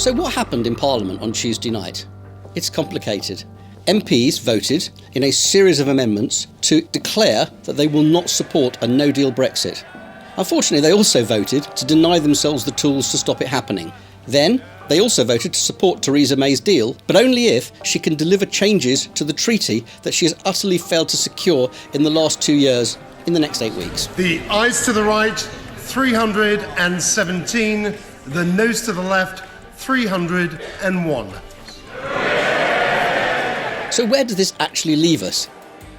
So what happened in Parliament on Tuesday night? It's complicated. MPs voted in a series of amendments to declare that they will not support a no-deal Brexit. Unfortunately, they also voted to deny themselves the tools to stop it happening. Then, they also voted to support Theresa May's deal, but only if she can deliver changes to the treaty that she has utterly failed to secure in the last 2 years in the next 8 weeks. The ayes to the right, 317. The noes to the left, 301. So where does this actually leave us?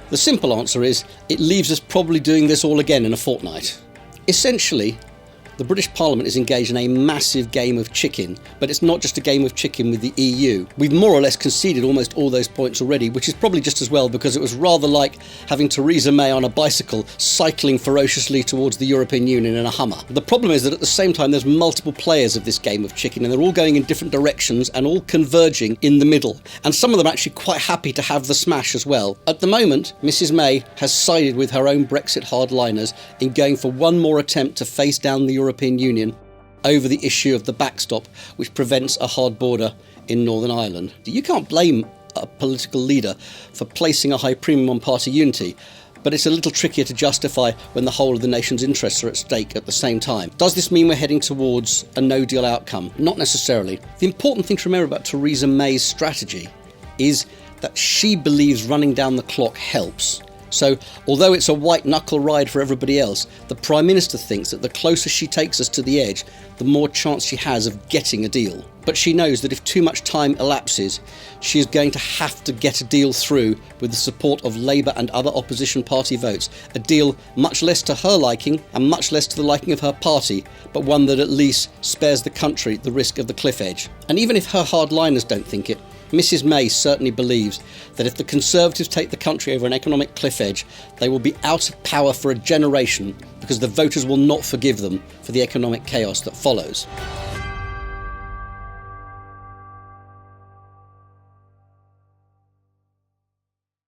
The simple answer is, it leaves us probably doing this all again in a fortnight. Essentially, the British Parliament is engaged in a massive game of chicken, but it's not just a game of chicken with the EU. We've more or less conceded almost all those points already, which is probably just as well, because it was rather like having Theresa May on a bicycle cycling ferociously towards the European Union in a Hummer. The problem is that at the same time there's multiple players of this game of chicken, and they're all going in different directions and all converging in the middle. And some of them are actually quite happy to have the smash as well. At the moment, Mrs May has sided with her own Brexit hardliners in going for one more attempt to face down the European Union over the issue of the backstop, which prevents a hard border in Northern Ireland. You can't blame a political leader for placing a high premium on party unity, but it's a little trickier to justify when the whole of the nation's interests are at stake at the same time. Does this mean we're heading towards a no-deal outcome? Not necessarily. The important thing to remember about Theresa May's strategy is that she believes running down the clock helps. So, although it's a white-knuckle ride for everybody else, the Prime Minister thinks that the closer she takes us to the edge, the more chance she has of getting a deal. But she knows that if too much time elapses, she is going to have to get a deal through with the support of Labour and other opposition party votes. A deal much less to her liking and much less to the liking of her party, but one that at least spares the country the risk of the cliff edge. And even if her hardliners don't think it, Mrs May certainly believes that if the Conservatives take the country over an economic cliff edge, they will be out of power for a generation because the voters will not forgive them for the economic chaos that follows.